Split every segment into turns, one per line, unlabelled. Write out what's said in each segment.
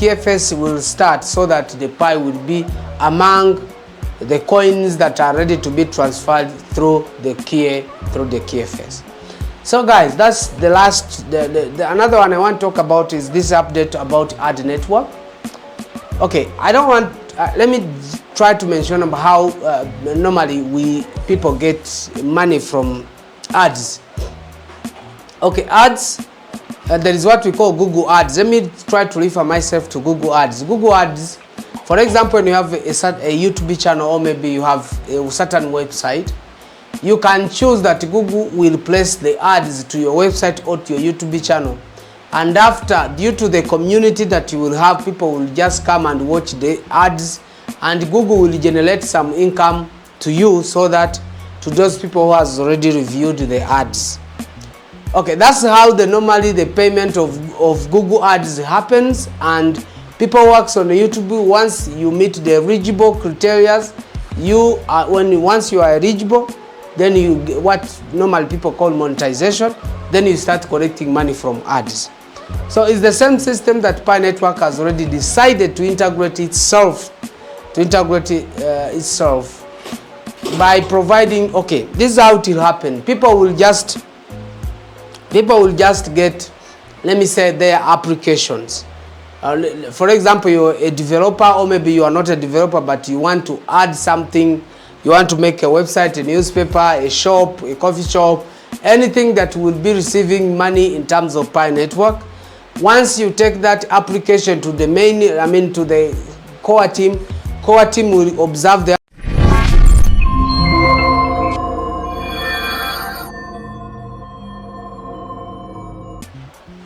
KFS will start so that the Pi will be among the coins that are ready to be transferred through the KFS. So guys, that's the last. Another one I want to talk about is this update about ad network. Okay, I don't want. Let me try to mention about how normally people get money from ads. Okay, ads. There is what we call Google Ads. Let me try to refer myself to Google Ads. Google Ads, for example, when you have a YouTube channel or maybe you have a certain website, you can choose that Google will place the ads to your website or to your YouTube channel. And after, due to the community that you will have, people will just come and watch the ads, and Google will generate some income to you, so that to those people who has already reviewed the ads. Okay, that's how normally the payment of Google Ads happens, and people works on the YouTube. Once you meet the eligible criteria, once you are eligible, then you get what normal people call monetization. Then you start collecting money from ads. So it's the same system that Pi Network has already decided to integrate itself. By providing. Okay, this is how it will happen. People will just get, let me say, their applications. For example, you're a developer, or maybe you are not a developer, but you want to add something. You want to make a website, a newspaper, a shop, a coffee shop, anything that will be receiving money in terms of Pi Network. Once you take that application to the to the core team will observe the.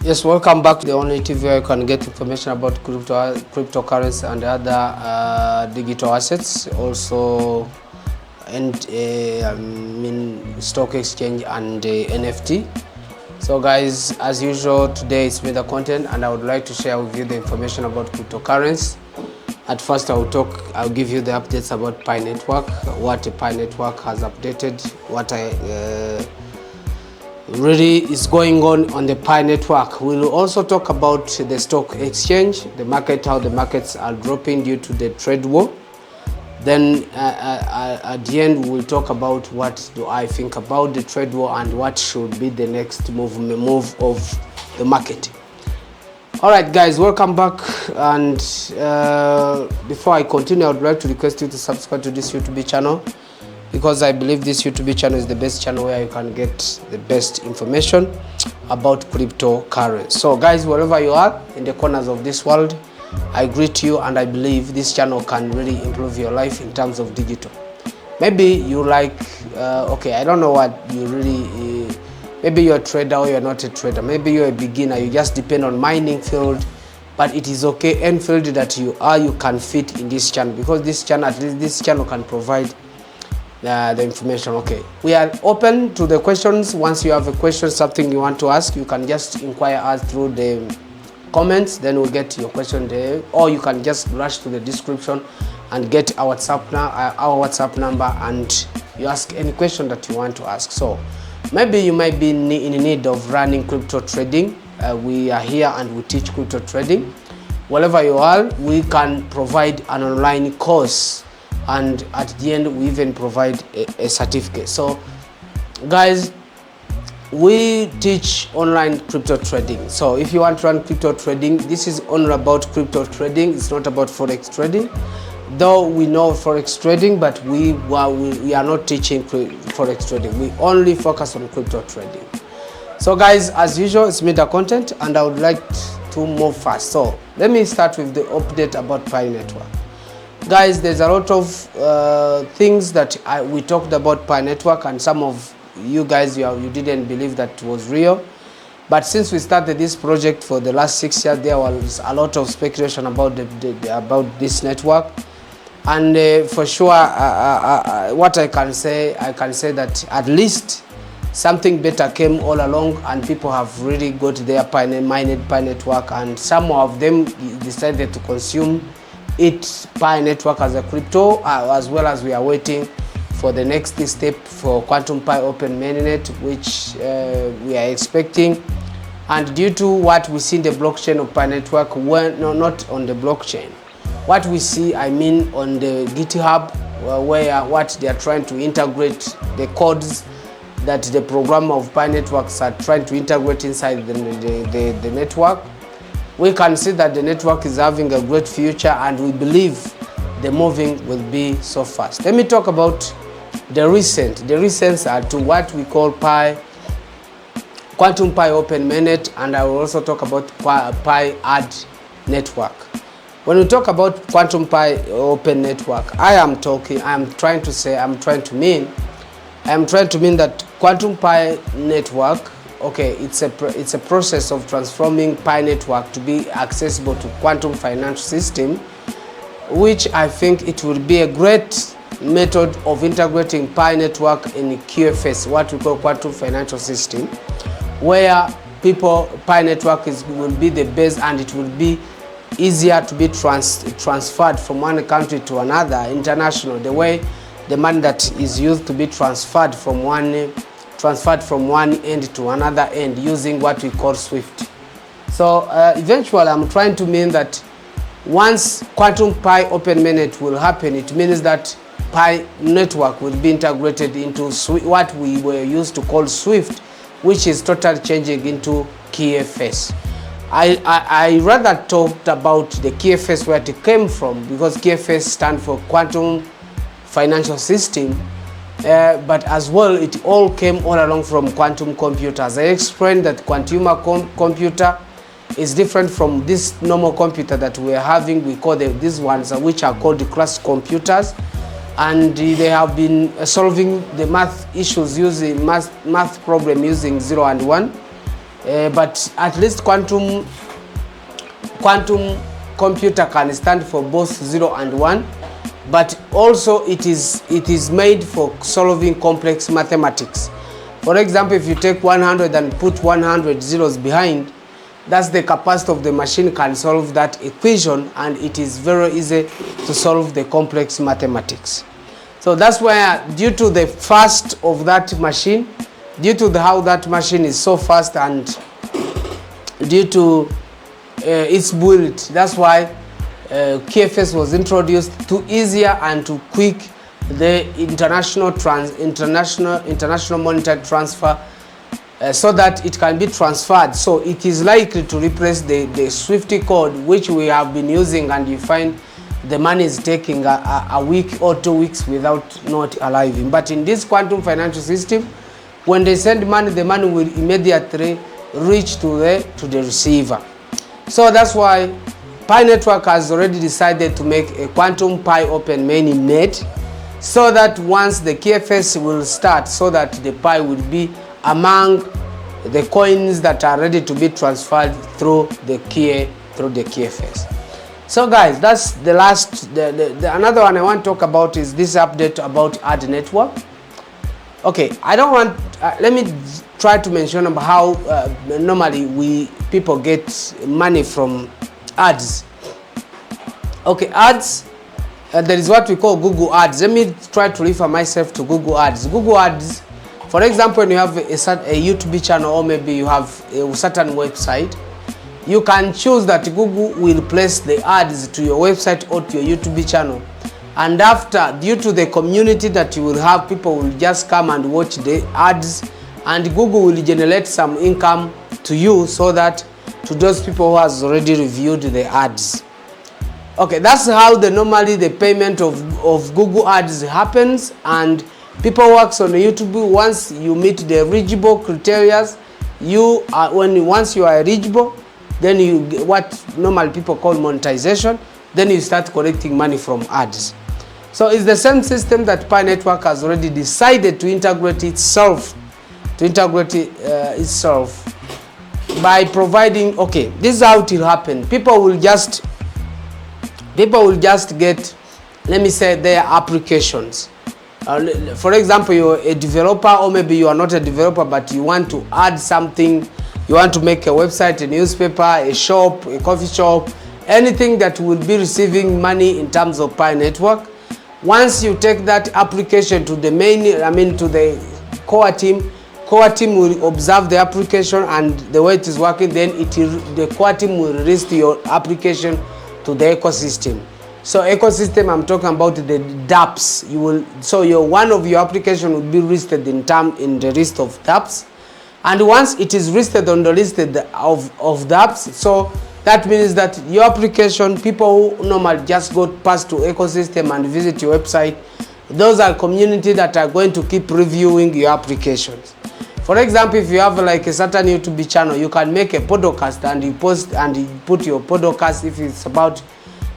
Yes, welcome back to the only TV where you can get information about cryptocurrency and other digital assets, also and stock exchange and NFT. So guys, as usual, today is with the content, and I would like to share with you the information about cryptocurrency. At first, I'll give you the updates about Pi Network, what the Pi Network has updated, what really is going on the Pi Network. We'll also talk about the stock exchange, the market, how the markets are dropping due to the trade war. Then at the end, we'll talk about what do I think about the trade war and what should be the next move of the market. All right, guys, welcome back. And before I continue, I would like to request you to subscribe to this YouTube channel, because I believe this YouTube channel is the best channel where you can get the best information about cryptocurrency. So guys, wherever you are in the corners of this world, I greet you, and I believe this channel can really improve your life in terms of digital. Maybe you like, okay, I don't know what you really, maybe you're a trader or you're not a trader. Maybe you're a beginner, you just depend on mining field, but it is okay, any field that you are, you can fit in this channel, because this channel, at least this channel can provide the information. Okay, we are open to the questions. Once you have a question, something you want to ask, you can just inquire us through the comments, then we'll get your question there, or you can just rush to the description and get our WhatsApp number, and you ask any question that you want to ask. So maybe you might be in need of running crypto trading. We are here and we teach crypto trading. Wherever you are, we can provide an online course, and at the end we even provide a certificate. So guys, we teach online crypto trading. So if you want to run crypto trading, this is only about crypto trading. It's not about forex trading, though we know forex trading, but we are not teaching forex trading. We only focus on crypto trading. So guys, as usual, it's me, the content, and I would like to move fast. So let me start with the update about Pi Network. Guys, there's a lot of things that we talked about Pi Network, and some of you guys, you didn't believe that it was real. But since we started this project for the last 6 years, there was a lot of speculation about about this network. And for sure, what I can say that at least something better came all along, and people have really got their mined Pi Network, and some of them decided to consume Pi Network as a crypto, as well as we are waiting for the next step for Quantum Pi Open Mainnet, which we are expecting And due to what we see in the blockchain of Pi network, not on the blockchain, what we see, I mean on the GitHub, where what they are trying to integrate the codes that the program of Pi networks are trying to integrate inside the network, we can see that the network is having a great future, and we believe the moving will be so fast. Let me talk about the recent. The recents are to what we call Quantum Pi Open Mainnet, and I will also talk about Pi Ad Network. When we talk about Quantum Pi Open Network, I am trying to mean that Quantum Pi Network, okay, it's a process of transforming Pi network to be accessible to quantum financial system, which I think it will be a great method of integrating Pi network in QFS, what we call quantum financial system, where Pi network will be the base, and it will be easier to be transferred from one country to another, international, the way the money that is used to be transferred from one end to another end using what we call SWIFT. So eventually I'm trying to mean that once Quantum Pi Open Mainnet will happen, it means that Pi network will be integrated into what we were used to call SWIFT, which is totally changing into KFS. I rather talked about the KFS, where it came from, because KFS stands for Quantum Financial System, but as well it all came all along from quantum computers. I explained that quantum computer is different from this normal computer that we are having. We call these ones which are called the class computers, and they have been solving the math issues using math problem using 0 and 1, but at least quantum computer can stand for both 0 and 1, but also it is made for solving complex mathematics. For example, if you take 100 and put 100 zeros behind, that's the capacity of the machine can solve that equation, and it is very easy to solve the complex mathematics. So that's why, due to the fast of that machine, due to how that machine is so fast, and due to its build, that's why KFS was introduced to easier and to quick the international monetary transfer, so that it can be transferred. So it is likely to replace the SWIFT code which we have been using, and you find the money is taking a week or 2 weeks without not arriving. But in this quantum financial system, when they send money, the money will immediately reach to the receiver. So that's why Pi network has already decided to make a Quantum Pi Open Mainnet, so that once the KFS will start, so that the Pi will be among the coins that are ready to be transferred through the KFS. So guys, that's the last. Another one I want to talk about is this update about ad network. Okay, I don't want. Let me try to mention about how normally people get money from ads. Okay, ads. There is what we call Google Ads. Let me try to refer myself to Google Ads. Google Ads, for example, when you have a YouTube channel, or maybe you have a certain website, you can choose that Google will place the ads to your website or to your YouTube channel. And after, due to the community that you will have, people will just come and watch the ads, and Google will generate some income to you, so that to those people who has already reviewed the ads. Okay, that's how normally the payment of Google Ads happens, and people works on the YouTube. Once you meet the eligible criteria, once you are eligible, then you get what normal people call monetization. Then you start collecting money from ads. So it's the same system that Pi network has already decided to integrate itself. By providing, okay, this is how it will happen. People will just get, let me say, their applications. For example, you're a developer, or maybe you are not a developer, but you want to add something. You want to make a website, a newspaper, a shop, a coffee shop, anything that will be receiving money in terms of Pi network. Once you take that application to the to the core team, core team will observe the application and the way it is working, then the core team will release your application to the ecosystem. So ecosystem, I'm talking about the dApps. So one of your application will be listed in the list of dApps, and once it is listed on the list of the apps, so that means that your application, people who normally just go past to ecosystem and visit your website, those are community that are going to keep reviewing your applications. For example, if you have like a certain YouTube channel, you can make a podcast and you post and you put your podcast.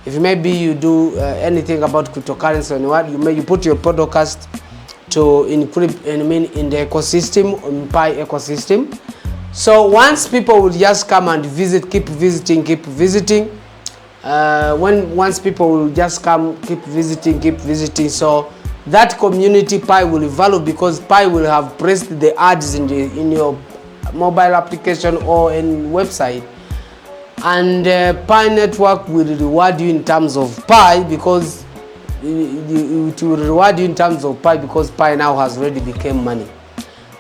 If maybe you do anything about cryptocurrency and what, you put your podcast to include in the ecosystem, in Pi ecosystem. So once people will just come and visit, keep visiting. Once people will just come, keep visiting. So that community Pi will evolve, because Pi will have pressed the ads in your mobile application or in website, and Pi network will reward you in terms of Pi, because it will reward you in terms of Pi, because Pi now has already become money.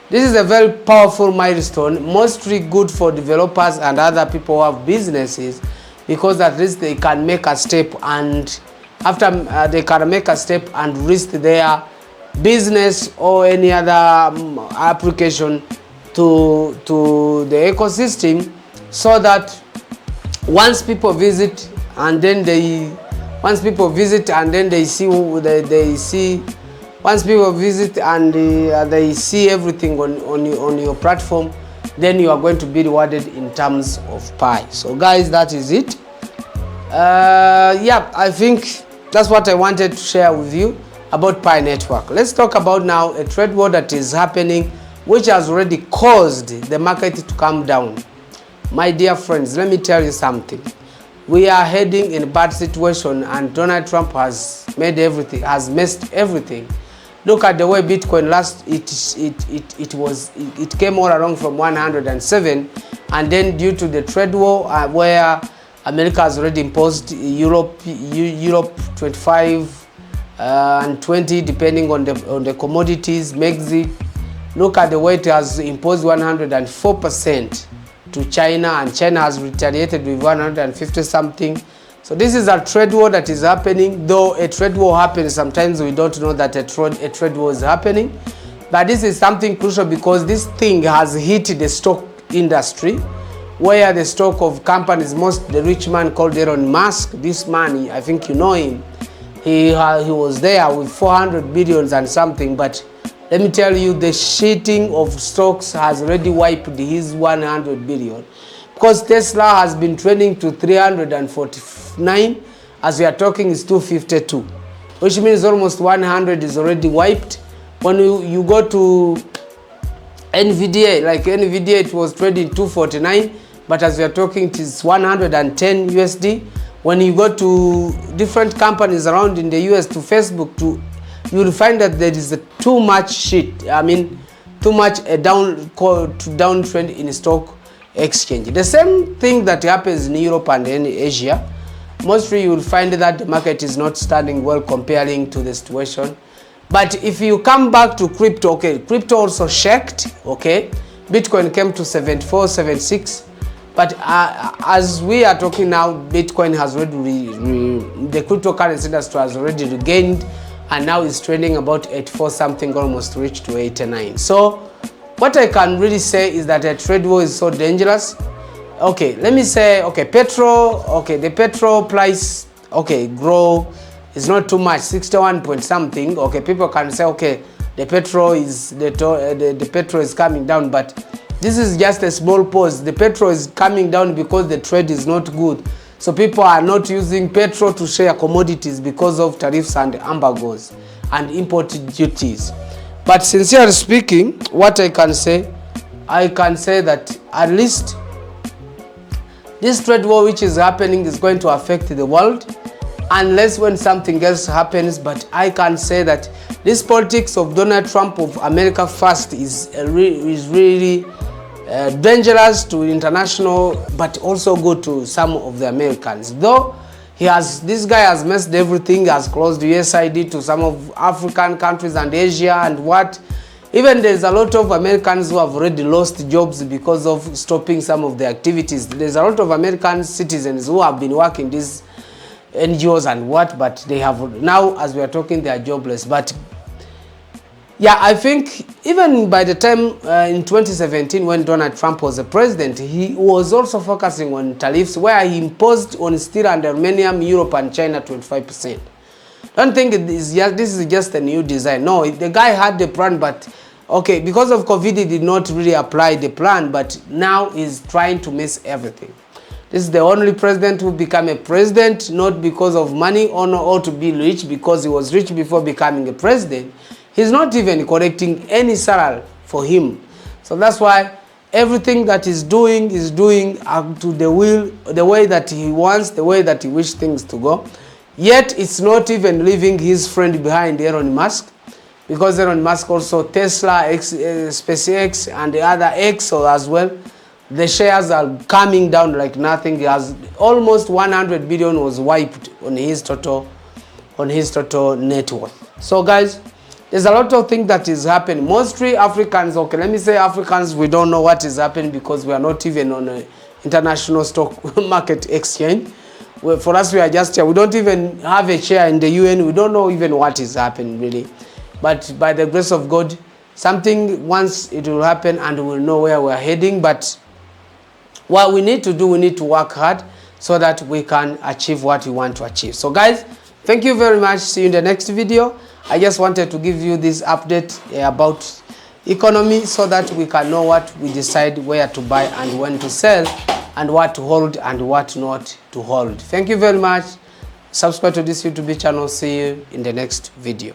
This is a very powerful milestone, mostly good for developers and other people who have businesses, because at least they can make a step, and after they can make a step and list their business or any other application to the ecosystem, so that once people visit and then they see everything on your platform, then you are going to be rewarded in terms of Pi. So guys, that is it. Yeah, I think that's what I wanted to share with you about Pi network. Let's talk about now a trade war that is happening, which has already caused the market to come down. My dear friends, let me tell you something. We are heading in a bad situation, and Donald Trump has messed everything. Look at the way Bitcoin it came all along from 107, and then due to the trade war where America has already imposed Europe 25 and 20 depending on the commodities, Mexico. Look at the way it has imposed 104% to China, and China has retaliated with 150 something. So this is a trade war that is happening. Though a trade war happens, sometimes we don't know that a trade war is happening. But this is something crucial, because this thing has hit the stock industry, where the stock of companies, the rich man called Elon Musk, this man, I think you know him, he was there with 400 billions and something, but let me tell you, the shitting of stocks has already wiped his 100 billion. Because Tesla has been trending to 349, as we are talking is 252, which means almost 100 is already wiped. When you go to NVIDIA, like NVIDIA, it was trading 249, but as we are talking, it is 110 USD. When you go to different companies around in the US, to Facebook, you will find that there is too much shit. Too much downtrend in stock exchange. The same thing that happens in Europe and in Asia. Mostly you will find that the market is not standing well comparing to the situation. But if you come back to crypto, okay, crypto also shaked, okay. Bitcoin came to 74, 76. But as we are talking now, Bitcoin has already, the cryptocurrency industry has already regained, and now is trading about 84 something, almost reached to 89. So what I can really say is that a trade war is so dangerous. Okay, let me say, okay, petrol, okay, the petrol price, okay, grow is not too much, 61 point something. Okay, people can say, okay, the petrol is the petrol is coming down, but this is just a small pause. The petrol is coming down because the trade is not good. So people are not using petrol to share commodities because of tariffs and embargoes and import duties. But sincerely speaking, what I can say that at least this trade war which is happening is going to affect the world, unless when something else happens. But I can say that this politics of Donald Trump of America First is really dangerous to international, but also good to some of the Americans. Though this guy has messed everything, has closed USAID to some of African countries and Asia, and what Even there's a lot of Americans who have already lost jobs because of stopping some of the activities. There's a lot of American citizens who have been working these NGOs and what, but they have now, as we are talking, they are jobless. But yeah, I think even by the time in 2017, when Donald Trump was the president, he was also focusing on tariffs where he imposed on steel and aluminum, Europe and China 25%. Don't think this is just a new design. No, the guy had the plan, but okay, because of COVID, he did not really apply the plan, but now he's trying to miss everything. This is the only president who became a president, not because of money or to be rich, because he was rich before becoming a president. He's not even collecting any salary for him. So that's why everything that he's doing to the will, the way that he wants, the way that he wishes things to go. Yet it's not even leaving his friend behind, Elon Musk, because Elon Musk also Tesla, SpaceX, and the other X as well. The shares are coming down like nothing. He has almost 100 billion was wiped on his total net worth. So guys, there's a lot of things that is happening. Mostly Africans, okay, let me say Africans, we don't know what is happening because we are not even on an international stock market exchange. For us, we are just here. We don't even have a share in the UN. We don't know even what is happening really. But by the grace of God, something once it will happen and we'll know where we're heading. But what we need to do, we need to work hard so that we can achieve what we want to achieve. So guys, thank you very much. See you in the next video. I just wanted to give you this update about economy so that we can know what we decide where to buy and when to sell and what to hold and what not to hold. Thank you very much. Subscribe to this YouTube channel. See you in the next video.